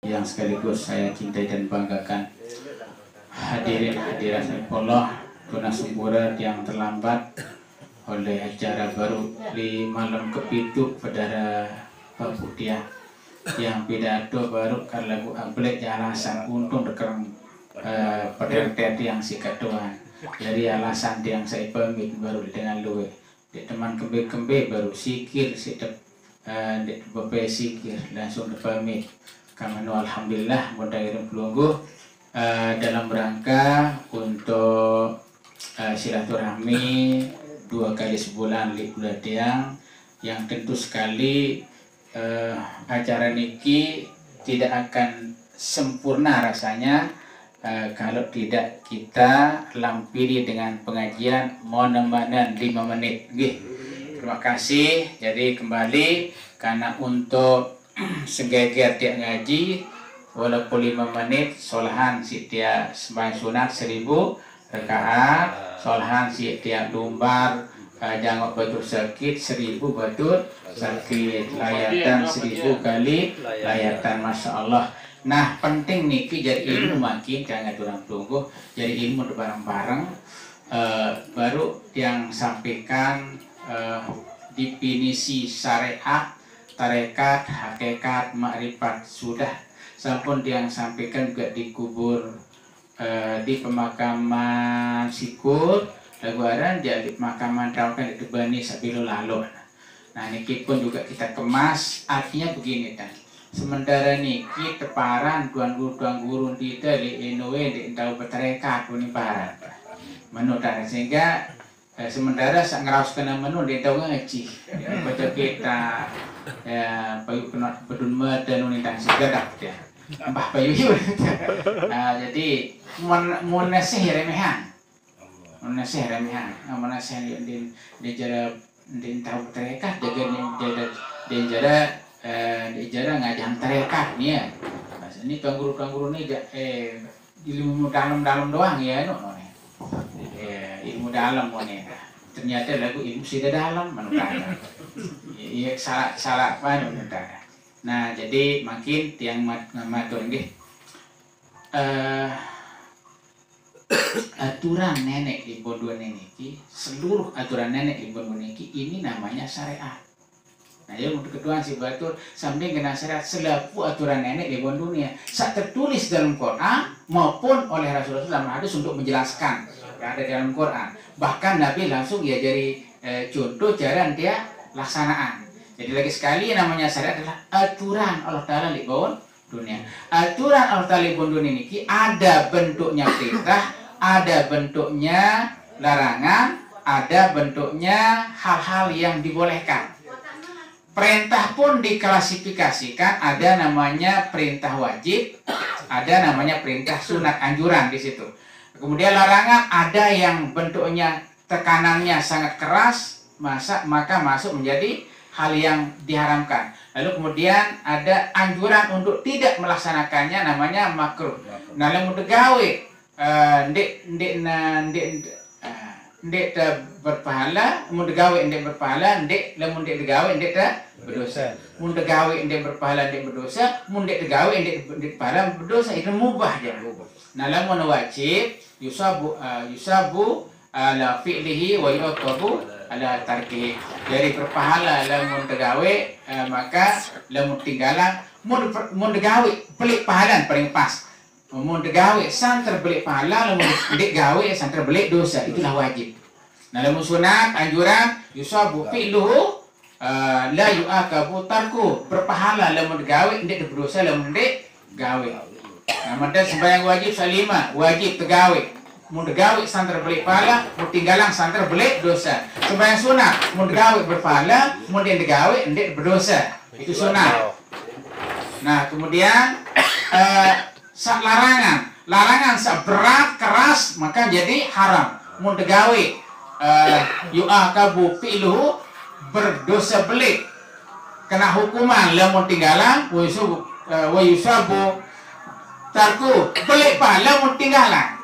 yang sekaligus saya cintai dan banggakan, hadirin hadirat Allah, tuna sempurna yang terlambat oleh acara baru di malam kepitu pada Pak Budia yang pidato baru kalau Bu Ablek alasan untung dekerang pada tadi yang sikat doang. Jadi alasan yang saya pamit baru dengan luwe di teman kembe baru sikir sidep di beberapa sikir langsung pamit. Kamanu alhamdulillah mudah-mudahan pelunggu dalam rangka untuk silaturahmi 2 kali sebulan di Bulan Tiang yang tentu sekali acara niki tidak akan sempurna rasanya kalau tidak kita lampiri dengan pengajian monemenan 5 menit. Terima kasih. Jadi kembali karena untuk segeger dia ngaji walaupun 5 menit solahan si dia sembahyang sunat 1000 rakaat, solahan si dia lumbar jangok betul sakit 1000 betul sakit, layatan 1000 kali layatan, masya Allah. Nah penting niki jadi ilmu makin jangan turun tunggu jadi ilmu bareng-bareng. Baru yang sampaikan definisi syariat, tarekat, hakikat, makrifat sudah sampun yang sampaikan juga dikubur di pemakaman Sikur Laguaran jadi pemakaman Daukan di Bani Sabilul Lalu. Nah niki pun juga kita kemas artinya begini kan. Sementara niki teparan tuan guru di Inowe di tahu bertarekat uniparan menurut sehingga sementara sak ngeraus kena menu di tahu ngaji baca kita payu kena bedun dan unitang segadak ya mbah payu jadi munasih remehan di jara di tahu tarekat jaga di jara ngajang tarekat nih ya. Ini tuan guru nih ilmu dalam doang ya ilmu dalam nih. Ternyata lagu ilmu sudah dalam manukana. Iya salah apa manukana. Nah jadi makin tiang matur nggih. Aturan nenek di Bondone niki, seluruh aturan nenek di Bondone niki ini namanya syariat. Nah, jadi untuk kedua si batur sambil kena syariat selaku aturan nenek di dunia saat tertulis dalam Quran maupun oleh Rasulullah dalam hadis untuk menjelaskan yang ada dalam Quran. Bahkan Nabi langsung ya jadi contoh cara dia laksanaan. Jadi lagi sekali namanya syariat adalah aturan Allah Taala di bawah dunia. Aturan Allah Taala di bawah dunia ini ada bentuknya perintah, ada bentuknya larangan, ada bentuknya hal-hal yang dibolehkan. Perintah pun diklasifikasikan, ada namanya perintah wajib, ada namanya perintah sunat anjuran di situ. Kemudian larangan ada yang bentuknya tekanannya sangat keras, maka masuk menjadi hal yang diharamkan. Lalu kemudian ada anjuran untuk tidak melaksanakannya namanya makruh. Nah, lamun gawe ndek berpahala, mun gawe ndek berpahala, lamun ndek gawe ndek berdosa. Mun gawe ndek berpahala ndek berdosa, mun ndek gawe ndek berpahala berdosa, itu mubah dia. Nah, lamun wajib yusabu ala fi'lihi wa yuqabu ala tarkihi. Dari berpahala lamun gawe maka lamun tinggalan mun gawe pelik pahala paling pas. Mun gawe santer belik pahala, lamun ndek gawe santer belik dosa, itulah wajib. Nah, lamun sunat anjuran yusabu fi'luhu la yu'aqabu tarku, berpahala lamun gawe ndek berdosa lamun ndek gawe. Nah, maka sembahyang wajib salima, wajib tegawe. Mun gawe santer belik pahala, mun tinggalan santer belik dosa. Sembahyang sunat mun gawe berpahala, mun ndek gawe ndek berdosa. Itu sunat. Nah, kemudian larangan seberat keras maka jadi haram. Mun gawe yu'aqabu fi'luhu, berdosa belik kena hukuman lamun tinggalan wa yusabu tarku, belik pahala mun tinggalan.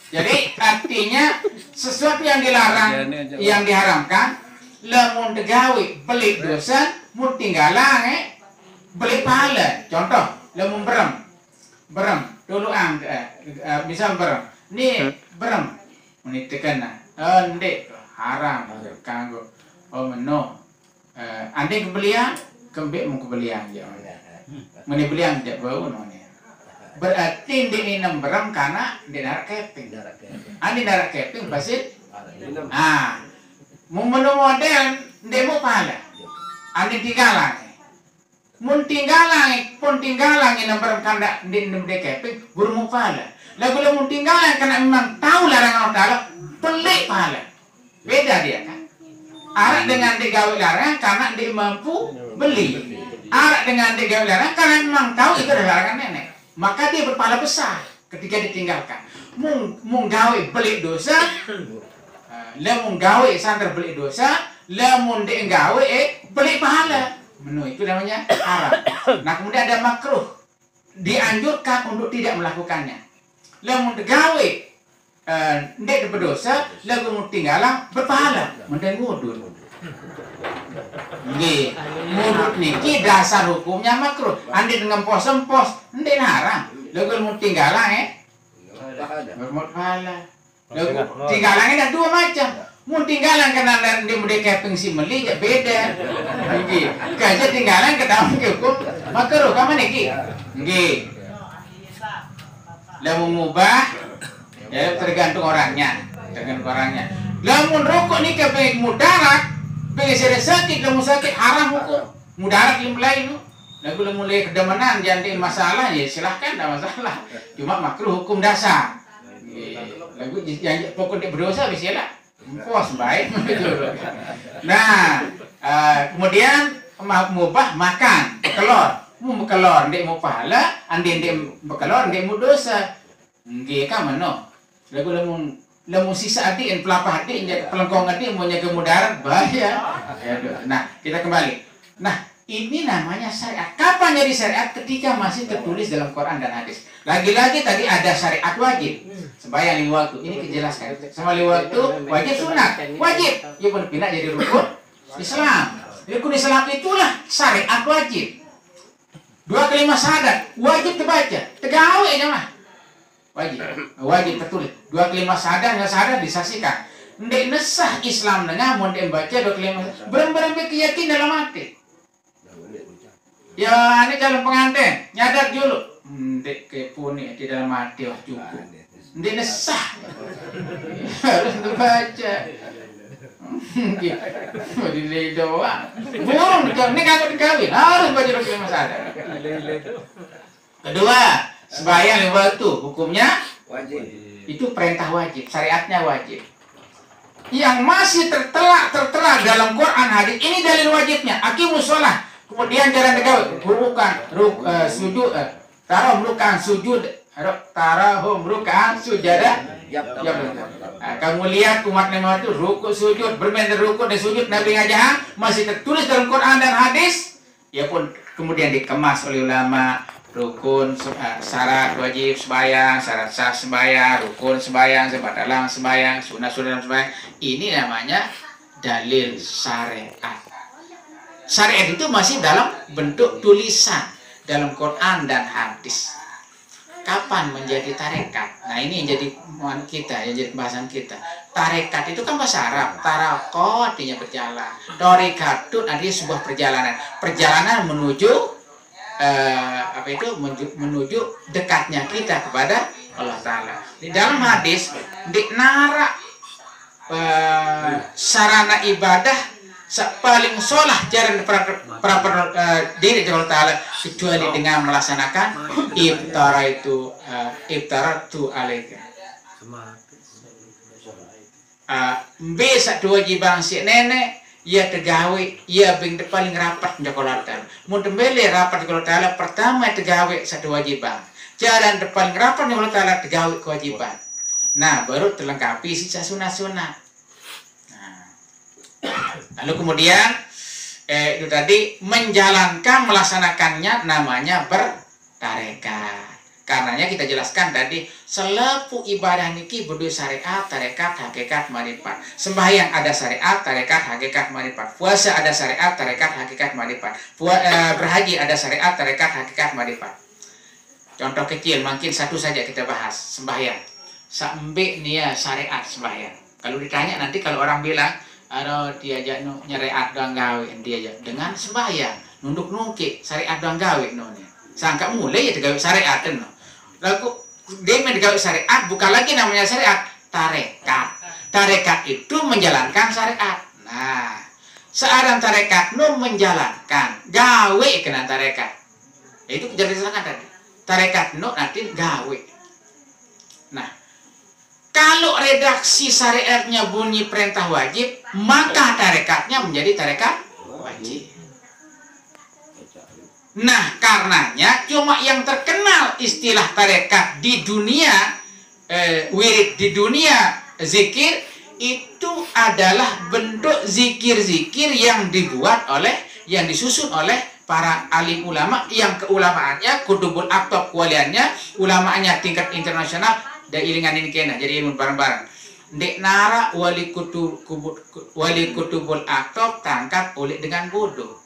Jadi artinya sesuatu yang dilarang yang diharamkan lamun gawe belik dosa mun tinggalan beli pahala. Contoh, lamun berem dulu misal berem. Nih berem menitekan ndek haram kanggo meno ande kebelian kembek mau kebelian ya meni belian tidak bau none berarti ndek ini berem karena ndek darat keping ande darat keping pasti mau menu model ndek mau pahala ande tinggalan mun tinggalan ini berem kanda ndek keping buru mau pahala lagu lamun tinggalan karena memang tahu larangan Allah Ta'ala pelik pahala. Beda dia kan. Arak dengan digawe larangan karena dia mampu beli. Arak dengan digawe larangan karena memang tahu itu adalah larangan nenek. Maka dia berpahala besar ketika ditinggalkan. Mung gawe beli dosa, lamun gawe sandar beli dosa, lamun dia gawe beli pahala. Menu itu namanya haram. Nah kemudian ada makruh. Dianjurkan untuk tidak melakukannya. Lamun gawe ndek berdosa, lagu mau tinggalan berpahala, mending ngudut. Nggih, ngudut niki dasar hukumnya makruh. Andi dengan pos, ndek haram. Lagu mau tinggalan berpahala. Lagu tinggalan ada dua macam. Mau tinggalan karena dia mudah keping si meli ya beda. Nggih, kaja tinggalan ke dalam hukum makruh kamu niki. Nggih. Lamun mubah ya tergantung orangnya. Lamun rokok nih kepengen mudarat, pengen sakit, lamun sakit haram hukum. Mudarat lain lu. Lagu lamun mulai kedamanan jangan masalah ya silahkan tidak masalah. Cuma makruh hukum dasar. Lagu yang pokok dia berdosa bisa lah. Pos baik. Nah, kemudian mubah makan kelor. Mau kelor ndek mau pahala, ande ndek bekelor ndek mau dosa. Nggih ka mano. Lagu lamun sisa adik pelapah adik pelengkong adik mau nyaga mudarat bahaya. Nah, kita kembali. Nah, ini namanya syariat. Kapan jadi syariat? Ketika masih tertulis dalam Quran dan hadis. Lagi-lagi tadi ada syariat wajib. Sembahyang 5 waktu. Ini dijelaskan. Sama 5 waktu wajib sunat. Wajib. Ya pun pindah jadi rukun Islam. Rukun Islam itulah syariat wajib. 2 kalimat syahadat wajib terbaca, tegawe aja mah. Wajib tertulis. 2 kalimat syahadat nggak syahadat disaksikan. Ndek nesah Islam dengan mau baca 2 kalimat. Berem-berem keyakinan dalam hati. Ya ini calon pengantin nyadar dulu. Ndek kepuni di dalam hati wah cukup. Ndek nesah harus terbaca. Di doang. Burung ini kagak dikawin harus baca 2 kalimat syahadat. Kedua, sembahyang 5 waktu hukumnya wajib. Itu perintah wajib, syariatnya wajib. Yang masih tertera dalam Quran hadis ini dalil wajibnya. Aqimus shalah. Kemudian jalan tegak, sujud, tarahum rukan sujud, tarahum rukan sujada. Kamu lihat umat Nabi itu rukuk sujud, bermain rukuk dan sujud Nabi ngajah masih tertulis dalam Quran dan hadis. Ya pun kemudian dikemas oleh ulama. Rukun, syarat wajib sembahyang, syarat sah sembahyang, rukun sembahyang, sebatalang sembahyang, sunah-sunah sembahyang. Ini namanya dalil syariat. Syariat itu masih dalam bentuk tulisan dalam Quran dan hadis. Kapan menjadi tarekat? Nah ini yang jadi kita, yang jadi pembahasan kita. Tarekat itu kan bahasa Arab. Tarako artinya berjalan. Torikatun artinya sebuah perjalanan. Perjalanan menuju menuju dekatnya kita kepada Allah Ta'ala. Di dalam hadis dinara sarana ibadah paling sholah jalan diri Allah Ta'ala kecuali dengan melaksanakan iftaratu alaika. Besok kewajiban si nenek ia tegawe, ia bing paling rapat menjaga Allah Ta'ala. Mudah beli rapat menjaga Allah Ta'ala pertama tegawe satu wajiban. Jalan paling rapat menjaga Allah Ta'ala tegawe kewajiban. Nah baru terlengkapi sisa sunat-sunat. Nah, lalu kemudian itu tadi menjalankan melaksanakannya namanya bertarekat. Karenanya kita jelaskan tadi, selepu ibadah niki berdua syariat, tarekat, hakikat, marifat. Sembahyang ada syariat, tarekat, hakikat, marifat. Puasa ada syariat, tarekat, hakikat, marifat. Berhaji ada syariat, tarekat, hakikat, marifat. Contoh kecil, mungkin satu saja kita bahas, sembahyang. Sampai nia syariat sembahyang. Kalau ditanya nanti kalau orang bilang, aduh diajak nyariat doang gawe, diajak dengan sembahyang, nunduk nungkik, syariat doang gawe nonya. Sangka mulai ya digawe syariat no. Lalu dia digawe syariat, bukan lagi namanya syariat, tarekat. Tarekat itu menjalankan syariat. Nah, seorang tarekat nu menjalankan, gawe kena tarekat. Itu kejadian tadi. Tarekat nu nanti gawe. Nah, kalau redaksi syariatnya bunyi perintah wajib, maka tarekatnya menjadi tarekat wajib. Nah, karenanya cuma yang terkenal istilah tarekat di dunia wirid, di dunia zikir, itu adalah bentuk zikir-zikir yang dibuat oleh, yang disusun oleh para alim ulama, yang keulamaannya kutubul aktab kualiannya, ulamaannya tingkat internasional, dan ilingan ini kena jadi ilmu bareng-bareng. Dek nara wali kutubul aktab tangkap oleh dengan bodoh.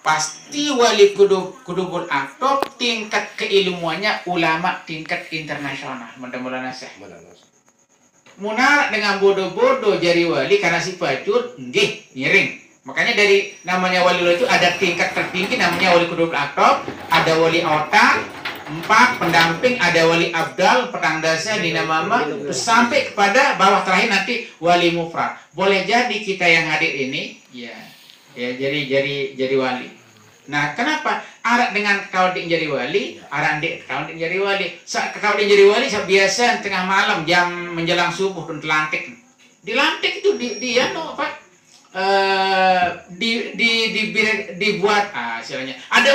Pasti wali kutubul aktab tingkat keilmuannya ulama tingkat internasional. Mudah-mudahan sah. Munar dengan bodoh-bodoh jadi wali karena si pacut nggih ngiring. Makanya dari namanya wali itu ada tingkat tertinggi namanya wali kutubul aktab, ada wali otak, 4 pendamping, ada wali abdal, petang dasa, dina mama, sampai kepada bawah terakhir nanti wali mufrad. Boleh jadi kita yang hadir ini ya jadi wali. Nah, kenapa arak dengan kauding jadi wali, arak dek kauding jadi wali. Saat kauding jadi wali biasa tengah malam jam menjelang subuh dan telantik. Dilantik itu dia no Pak. Dibuat istilahnya ada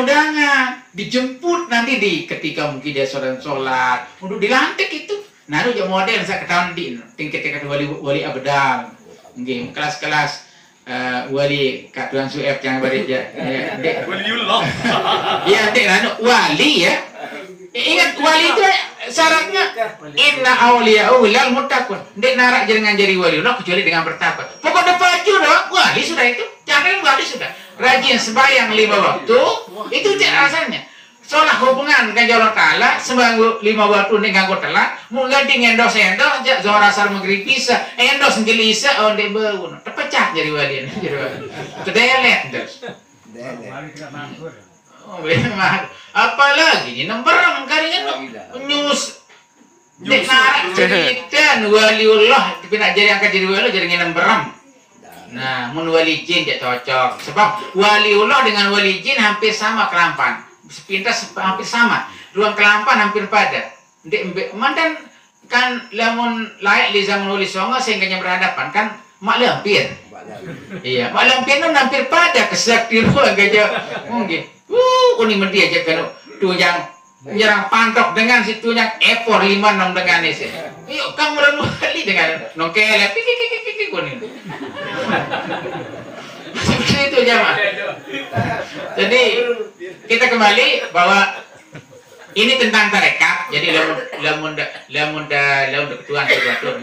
undangan, dijemput nanti di ketika mungkin dia sholat untuk dilantik itu. Nah, itu model saya ketahuan di tingkat wali abdal, mungkin kelas-kelas wali katuan suef yang berija waliullah. Iya, dek nanu wali ya. Ingat wali itu syaratnya inna awliya'u lal muttaqun. Dek narak jangan jadi waliullah kecuali dengan bertakwa. Pokoknya baju dong, wali sudah itu. Jangan wali sudah. Rajin sembahyang 5 waktu, itu alasannya. Soalnya hubungan dengan Allah Ta'ala, sembahyang 5 waktu ini nganggo telat, mau ganti endos, zohar asar maghrib bisa, endos ngelisa, oh dia bangun, terpecah jadi wali. Kedelet terus. Oh, apalagi ini nemberem kalinya nyus. Dek narak cerita waliullah, tapi nak jadi angkat jadi wali jadi nemberem. Nah, mun wali jin dia cocok. Sebab waliullah dengan wali jin hampir sama kelampan. Sepintas hampir sama. Ruang kelampan hampir pada. Mantan kan lamun layak di zaman wali songo sehingga berhadapan kan mak lampir. Iya, mak lampir nun hampir pada kesakti ruang gajah mungkin. Uni menti aja kan tu yang menyerang pantok dengan situ yang ekor 5-6 dengan isi. Yuk kamu wali dengan nongkel pik kuning. Seperti itu jamaah. Jadi kita kembali bahwa ini tentang tarekat. Jadi lamun ketuaan sesuatu.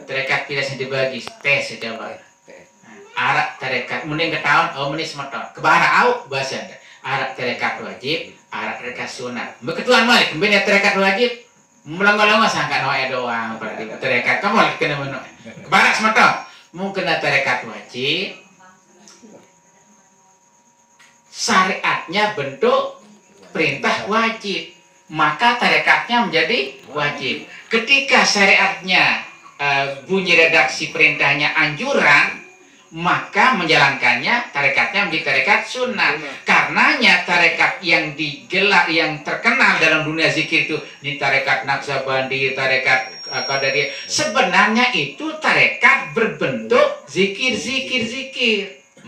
Tarekat tidak dibagi tes saja Pak. Arak tarekat mending ketahuan mending semeton. Kebara au bahasa arak tarekat wajib, arak tarekat sunat. Beketuan malik kembali tarekat wajib. Melanggar-langgar sangka noe doang berarti tarekat kamu kena meno. Kebara semeton. Mungkin tarekat wajib. Syariatnya bentuk perintah wajib, maka tarekatnya menjadi wajib. Ketika syariatnya bunyi redaksi perintahnya anjuran, maka menjalankannya tarekatnya menjadi tarekat sunnah. Karenanya tarekat yang digelar, yang terkenal dalam dunia zikir itu di tarekat Naqsabandi, tarekat Qadariyah, sebenarnya itu tarekat berbentuk zikir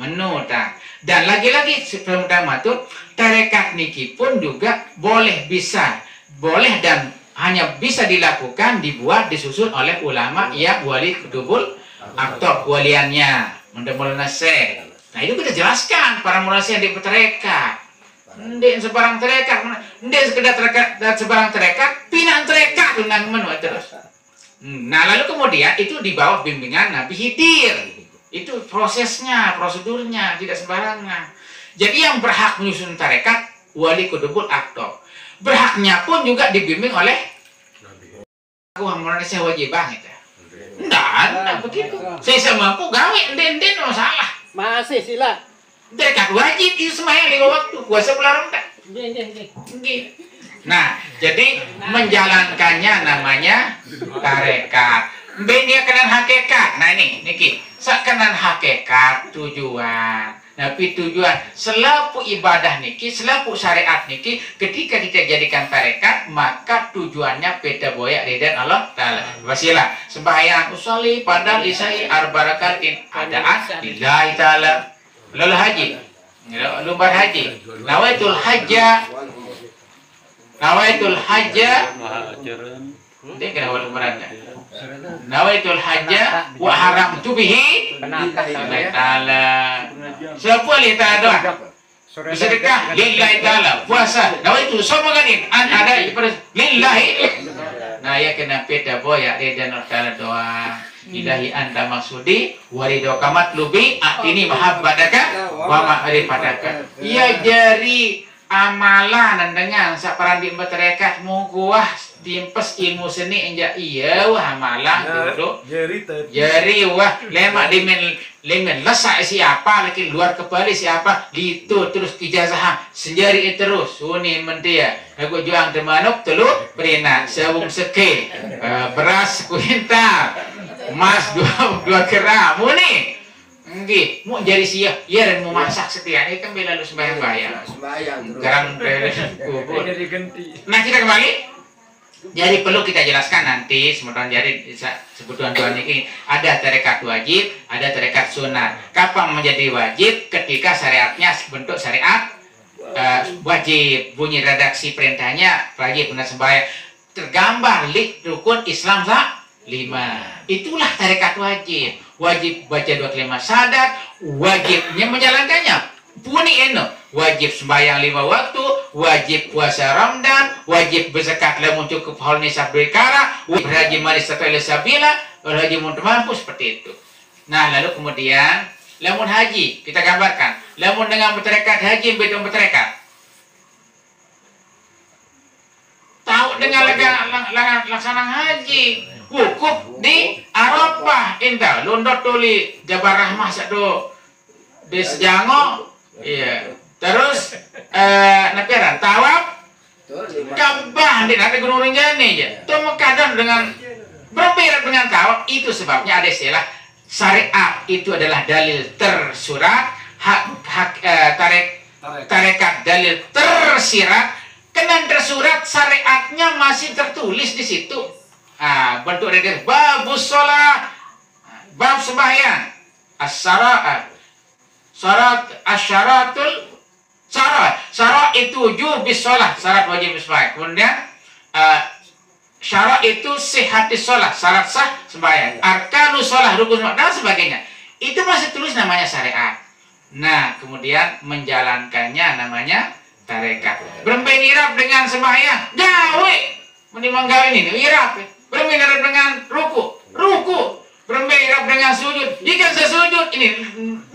menutang. Dan lagi-lagi sebelum matur, tarekat niki pun juga boleh dan hanya bisa dilakukan, dibuat, disusun oleh ulama yang wali kutubul aktab waliannya. Mudah-mudahan nasih. Nah, itu kita jelaskan para murasy yang di tarekat. Ndek sebarang terekat, ndek sekedar terekat dan sebarang terekat, pinang terekat dengan menu terus. Nah, lalu kemudian itu di bawah bimbingan Nabi Khidir. Itu prosesnya, prosedurnya, tidak sembarangan. Jadi yang berhak menyusun tarekat wali kudubul aktor. Berhaknya pun juga dibimbing oleh aku harmonisasi wajibah gitu. Enggak begitu. Saya mampu gawe enden masalah. Masih sila. Dekat wajib itu sembahyang 5 waktu, puasa bulan Ramadan. Nah, jadi menjalankannya namanya tarekat. Dia kenan hakikat. Nah ini, niki, kenan hakikat tujuan. Tapi tujuan selaku ibadah niki, selaku syariat niki, ketika dijadikan tarekat, maka tujuannya beda boyak ridhan Allah Ta'ala. Wasilah, sembahyang usolli padal isai arbarakatin adaan lillahi ta'ala. Lalu haji, lumbar haji, nawaitul hajja, dia kena walau merata. Nawaitul hajja wa haram tu bihi ta'ala. Siapa lihat doa? Bersedekah lillahi ta'ala. Puasa nawaitul somaganin an ada lillahi. Nah ya kena peta boya dan Allah doa. Ilahi anta maksudi warido kamat lubi ini mahabbadaka wa ma'rifataka. Ya jari amalan dengan saparandi masyarakat mungkuah timpes ilmu seni enja iya wah amalan dulu jari wah lemak limen lesak siapa lagi luar kepala siapa gitu terus ijazah senjari terus suni mentia aku juang demanuk telur perina sabung seke beras kuintal emas dua kera muni nggih mau jadi siap ya dan mau masak setia ini kan bela lu sembahyang sekarang kubur. Nah kita kembali. Jadi perlu kita jelaskan nanti sebenarnya jadi sebutan Tuhan ini ada tarekat wajib, ada tarekat sunat. Kapan menjadi wajib? Ketika syariatnya bentuk syariat wajib, bunyi redaksi perintahnya wajib benar sembahyang tergambar rukun Islam 5. Itulah tarekat wajib. Wajib baca 2 kalimat syahadat, wajibnya menjalankannya. Puni eno, wajib sembahyang 5 waktu, wajib puasa Ramadan, wajib berzakat lamun cukup haul nisab berkara, wajib berhaji manis atau sabila, berhaji mun mampu seperti itu. Nah, lalu kemudian lamun haji, kita gambarkan, lamun dengan bertarekat haji beda bertarekat. Tahu dengan laksanaan haji. Wukuf di Arafah indah lundot tuli Jabar Rahmah satu di Sejango iya terus napiran tawaf Ka'bah di nanti Gunung Rinjani ya itu kadang dengan berbeda dengan tawaf itu sebabnya ada istilah syariat itu adalah dalil tersurat tarekat dalil tersirat kena tersurat syariatnya masih tertulis di situ. Bentuk dari babus sholat, bab sembahyang, syarat itu jubis sholat, syarat wajib sembahyang. Kemudian syarat itu sihatis sholat, syarat sah sembahyang. Arkanus sholat, rukun sholat dan sebagainya. Itu masih tulis namanya syariat. Nah, kemudian menjalankannya namanya tarekat. Bermain irab dengan sembahyang, gawe, menimbang gawe ini irab. Bermain dengan ruku, bermain dengan sujud. Jika sesujud ini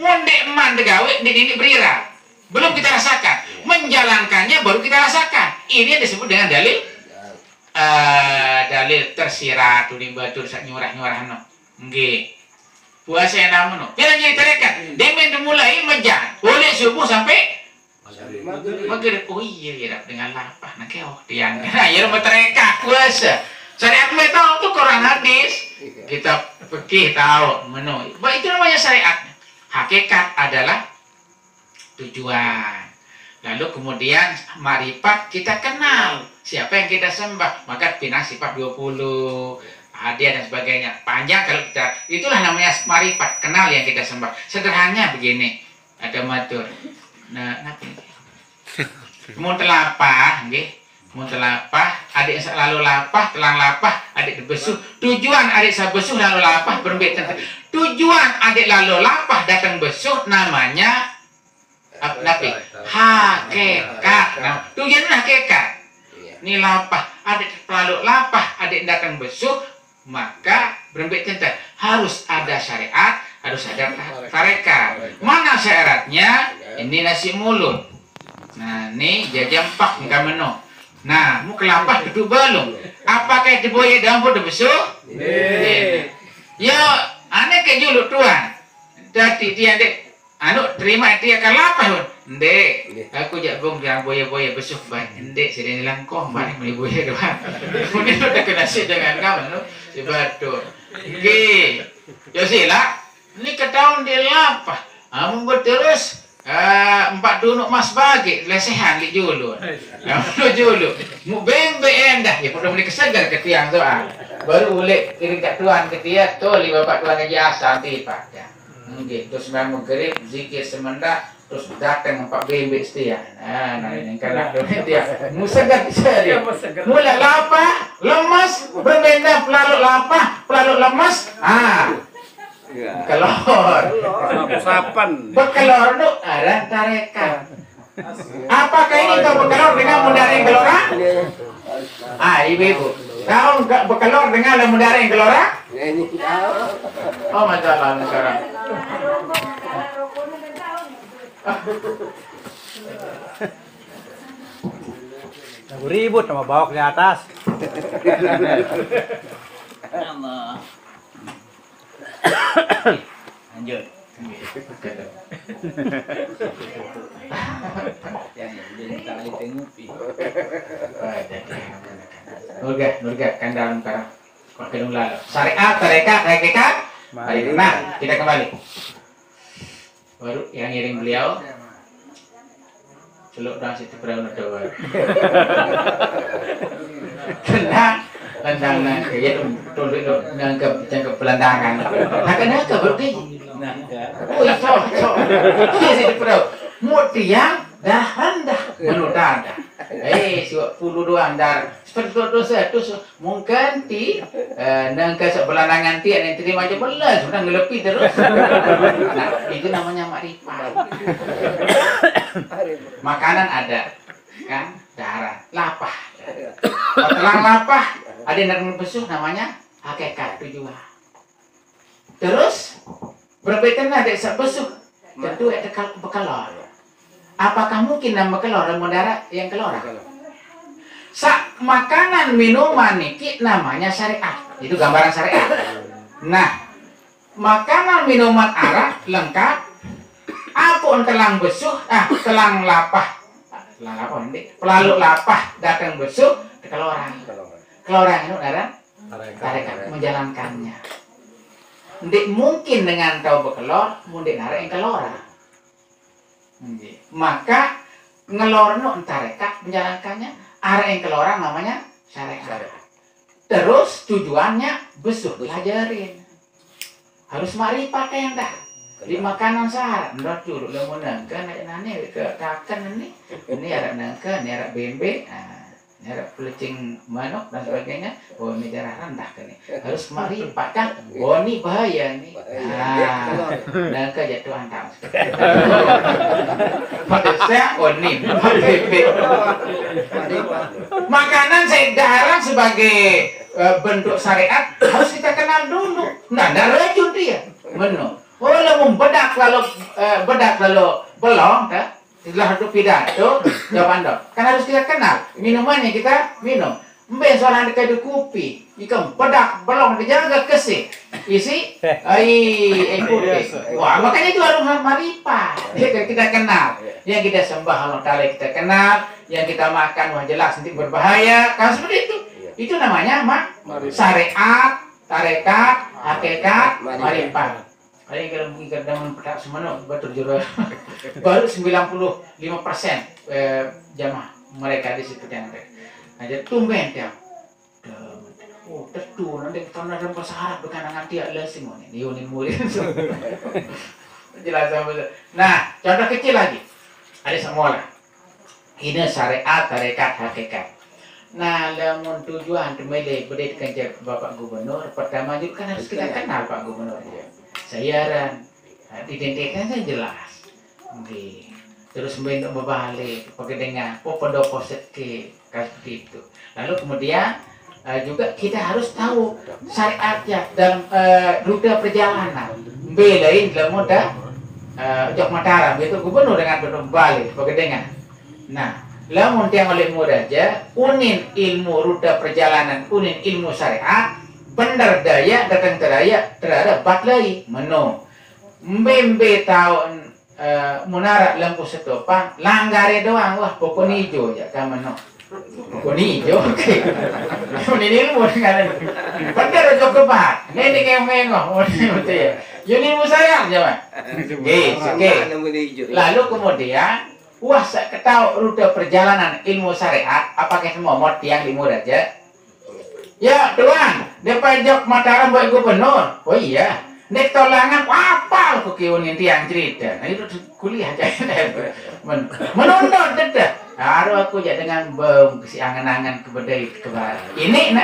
mondek man degawe ini berirap. Belum kita rasakan. Menjalankannya baru kita rasakan. Ini yang disebut dengan dalil dalil tersirat tuling batur sak nyurah-nyurah no. Nggih. Puasa yang namun. Yang jadi tarekat. Demen mulai menjan. Boleh subuh sampai maghrib. Oh iya dengan lapah nak keok tiang. Nah, ya tarekat puasa. Syariat kita tahu tuh Quran hadis, kita fikih tahu menu. Itu namanya syariat. Hakikat adalah tujuan. Lalu kemudian marifat kita kenal siapa yang kita sembah, maka pinang sifat 20 hadiah dan sebagainya. Panjang kalau kita itulah namanya marifat, kenal yang kita sembah. Sederhananya begini, ada matur. Nah, mau telapah, nggih. Mun telapah, adik lalu lapah, telang lapah, adik besuh. Tujuan adik besuh lalu lapah berbeda. Tujuan adik lalu lapah datang besuh namanya Nabi hakikat. Nah, tujuan hakikat. Ini lapah, adik pelalu lapah, adik datang besuk, maka berembik tentang harus ada syariat, harus ada tarekat. Mana syaratnya? Ini nasi mulut. Nah, ini jajam pak enggak menu. Nah, mu kelapah duduk belum. Apakah diboya dalam bodoh besuk? Yo, aneh ke julu tuan. Jadi dia dek, anu terima dia akan lapah pun. Ndek, aku jak bong jangan boya-boya besok baik. Ndek, sedang langkong balik beli boya doang. Kemudian udah kena sih dengan kamu, si batu. Oke, yo sila. Ini ketahuan dia lapah. Amun terus 4 dunuk mas bagi lesehan di julu. Lu julu. Mu bembe endah ya pada mulai kesegar ke tiang doa. Baru boleh kirim kat tuan ke dia tuh 5 bapak tuan aja asal tiba. Ya. Terus memang gerib zikir semendak. Terus datang Pak Bembe setia. Nah ini kan dia. Musegat bisa dia. Mulai lapah, lemas, berbeda pelalu lapah, pelalu lemas. Kelor. Sapan. Bekelor itu ada tarekat. Apakah ini kau bekelor dengan mundaring gelora? Ibu. Kau bekelor dengan mundaring gelora? Oh masalah sekarang. Aku ribut sama bawa ke atas. Allah. Lanjut. Nurga, kandang sekarang. Kedung lalu. Syariat, tarekat, hakikat. Nah, kita kembali. Baru yang ngiring beliau. Celuk dan situ berang doa. Tenang, ya tunduk nangkep jangkep pelandangan. Nah kenapa berarti? Oh itu, situ berang. Mutiang dah rendah menurut anda. Siwak puluh dua andar. Seperti itu mungkin ti nangkep sebelandangan ti yang terima aja belas sudah ngelepi terus. Nah itu namanya makrifat. Makanan ada, kan? Darah, lapah. Telang lapah, ada yang besuh namanya hakikat tujuan. Terus berbeda ada besuh, tentu ada bekelor. Apakah mungkin nama kelor darah yang kelora? Makanan minuman niki namanya syariat. Itu gambaran syariat. Nah, makanan minuman arak lengkap. Apun telang besuh, telang lapah, pelaluk lapah datang besuh, keloran itu ada tarekat menjalankannya. Ndik mungkin dengan tahu bekelor, mungkin ada yang kelora. Maka ngelor itu tarekat menjalankannya, ada yang kelora namanya syariat. Terus tujuannya besuh belajarin, harus makrifat yang dah. Di makanan syarat, menurut dulu lemon nangka, nani ke kakan ini ada nangka, ini ada bembe, ini ada pelecing manuk dan sebagainya. Oh ini darah rendah kan ini, harus makrifat kan? Oh ini bahaya nih. Nangka jatuh antam. Maksudnya oh ini bembe. Makanan saya jarang sebagai bentuk syariat harus kita kenal dulu. Nah, ada racun dia, menu. Kalau membedak lalu belong, setelah itu pidato, jawaban dong. Kan harus kita kenal minumannya kita minum. Mbak seorang dekat kopi, ikan bedak belong dijaga kesih, isi, wah makanya itu harus marifat. Kita kenal, yang kita sembah Allah Taala kita kenal, yang kita makan wah jelas nanti berbahaya. Kan seperti itu. Itu namanya syariat, tarekat, hakikat, marifat. Ada yang kalau mungkin kadang petak semana betul juga baru 95% jamaah mereka di situ yang ada. Nah jadi tumben dia. Oh tentu nanti kita dalam bahasa Arab berkenaan dia lesing ini Yunin murid. Jelas sama. Nah contoh kecil lagi ada semua lah. Ini syariat, tarekat, hakikat. Nah, lamun tujuan temele berdiri kerja Bapak Gubernur pertama juga kan harus kita kenal Pak Gubernur. Sayaran, identitasnya jelas. terus bentuk berbalik pegedengan podo poseke seperti itu. Lalu kemudian juga kita harus tahu syariatnya dalam rute perjalanan belain dalam moda Jok Mataram itu gubernur dengan bentuk balik pegedengan. Nah, lamun tiang oleh muda aja unin ilmu rute perjalanan, unin ilmu syariat, benar daya datang teraya terhadap batlai menu mbembe tahun munara lampu setopang langgare doang wah pokok hijau ya kamano pokok hijau oke ini ilmu dengan benar jok kebat ini kayak mengoh itu ya ini ilmu syariat jaman oke lalu kemudian wah saya ketahui rute perjalanan ilmu syariat apakah semua mau tiang di muda aja ya tuan depan Jok Mataram buat gubernur oh iya nek tolangan apa aku kiunin tiang cerita nah itu kuliah aja menonton tidak harus aku ya dengan si angan-angan kebedai kebar ini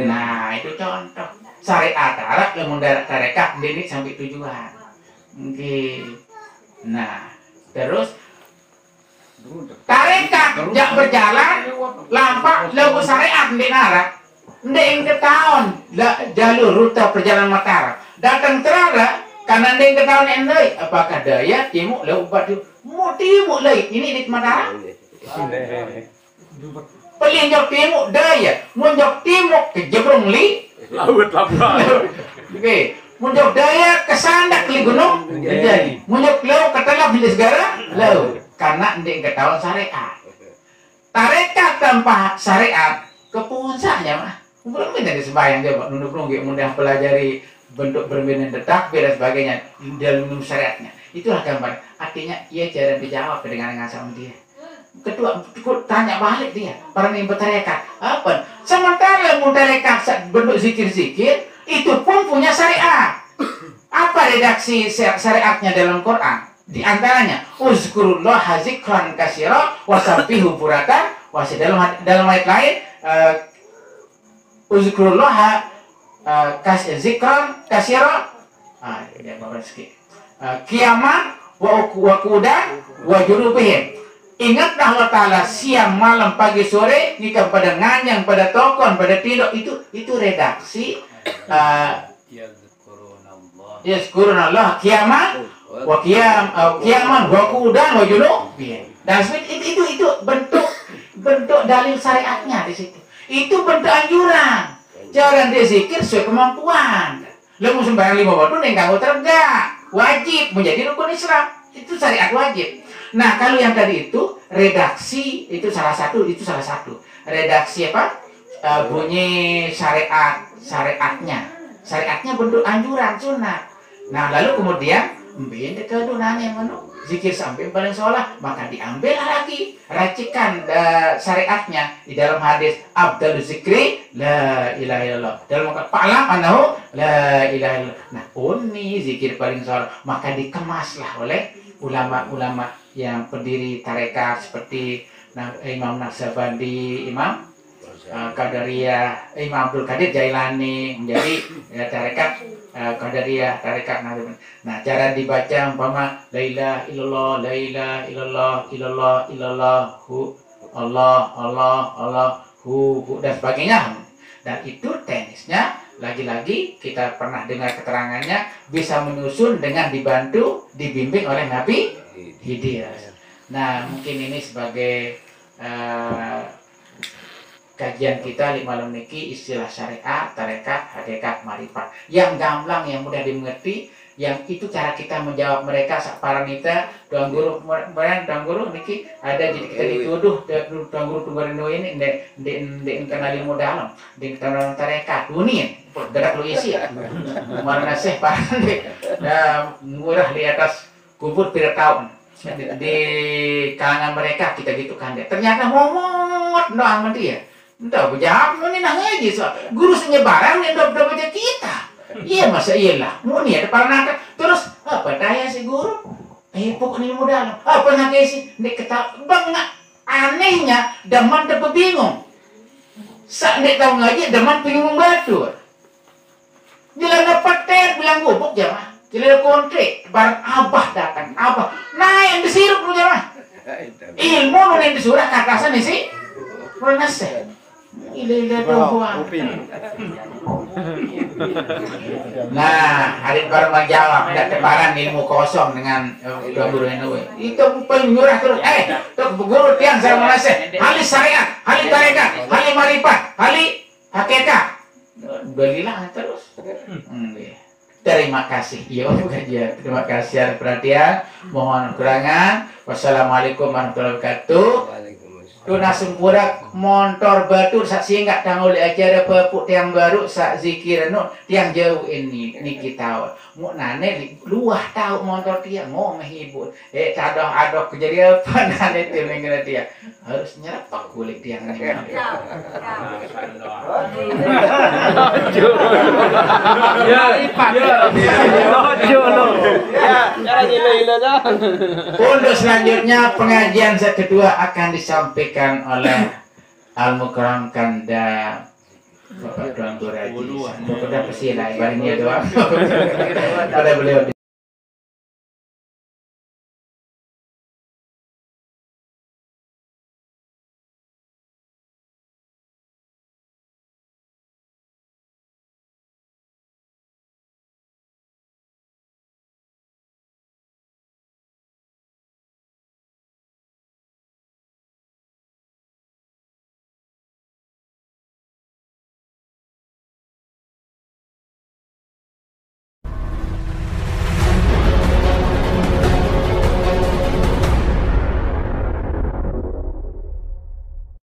nah itu contoh syariat Arab yang mendarat tarekat ini sampai tujuan mungkin nah terus tarekat yang berjalan lampak lagu syariat di Arab ndeng ketahuan jalur rute perjalanan Mataram datang terara karena ndeng ketahuan endai apakah daya timuk lalu ubat mau timuk lagi ini di Mataram pelin jok timuk daya munjok timuk ke Jebrung li laut lapar. oke munjok daya ke Sandak li gunung jadi munjok laut ke Telap di segara laut karena ndeng ketahuan syariat tarekat tanpa syariat kepunsanya mah belum menjadi sembahyang dia Pak nunduk-nunduk mudah pelajari bentuk berbeda detak dan sebagainya dalam syariatnya itulah gambar artinya ia jarang dijawab dengan sama dia kedua tanya balik dia para mimpi tarekat apa sementara tarekat bentuk zikir-zikir itu pun punya syariat apa redaksi syariatnya dalam Quran di antaranya uzkurullah zikran katsira wasabbihu buratan wasi dalam ayat lain uzkurullah zikran katsira ya bapak sikit kiamat wa kuda wa junubihim ingatlah Allah Ta'ala siang malam pagi sore nikah pada nganyang pada tokon pada tidur itu redaksi yazkurunallah kiamat wa kiaman wa kuda wa junubihim dan itu bentuk dalil syariatnya di situ itu bentuk anjuran jangan dia zikir sesuai kemampuan lu sembahyang 5 waktu nggak mau tegak wajib menjadi rukun Islam itu syariat wajib. Nah kalau yang tadi itu redaksi itu salah satu redaksi apa bunyi syariatnya bentuk anjuran sunat. Nah lalu kemudian mbien kedua nanya menu zikir sampai paling sholat maka diambil lagi racikan syariatnya di dalam hadis abdul zikri la ilaha illallah dalam fa'lam annahu la ilaha illallah. Nah ini zikir paling sholat maka dikemaslah oleh ulama-ulama yang pendiri tarekat seperti Imam Naqsyabandi, Imam Qadariyah, Imam Abdul Qadir Jailani menjadi tarekat Qadariyah, tarekat Nahdlatul. Nah, cara dibaca umpama la ilaha illallah, la ilaha illallah, illallah illallahu, Allah, hu dan sebagainya. Dan itu teknisnya lagi-lagi kita pernah dengar keterangannya bisa menyusun dengan dibantu dibimbing oleh Nabi Khidir. Nah, mungkin ini sebagai kajian kita di malam niki istilah syariat, tarekat, hakikat, marifat yang gamblang, yang mudah dimengerti, yang itu cara kita menjawab mereka para nita tuan guru niki ada jadi kita dituduh tuan guru tunggu ini di kenali modal di kenal tarekat unin gerak lu isi ya mana sih para murah di atas kubur tidak tahun di kalangan mereka kita gitu kan dia ternyata ngomong doang dia entah berjawab ini nanya aja so guru senyebaran yang udah baca kita iya masa iyalah mau nih ada para nakal terus apa daya si guru pokoknya modal apa nak sih nek kata banget anehnya daman dapat bingung saat nek tahu ngaji daman bingung batu jalan dapat bilang gubuk jamaah jalan kontrak barang abah datang abah nah yang disirup lu jamaah Ilmu nulen disurah katasan sih. Pernase. Ile doang. Nah, hari baru menjawab ada tebaran ilmu kosong dengan guru NW. Itu penyurah terus. Tuh guru tiang saya menase. Hali syariat, hali tarekat, hali marifat, hali hakikat. Belilah terus. Terima kasih. Iya, bukan. Terima kasih atas perhatian. Mohon kurangan. Wassalamualaikum warahmatullahi wabarakatuh. Tuna sempura motor batu sak singgah tangul acara pepuk tiang baru sak zikir no tiang jauh ini kita mau nane luah tahu motor tiang mau menghibur cadong adok kejadian apa nane itu mengira dia harus nyerap kulit tiang ini. Untuk selanjutnya pengajian set kedua akan disampaikan oleh Al-Mukram Kanda Bapak Tuan Guru Haji. Mudah-mudahan pesilah ibaratnya doang. Ada beliau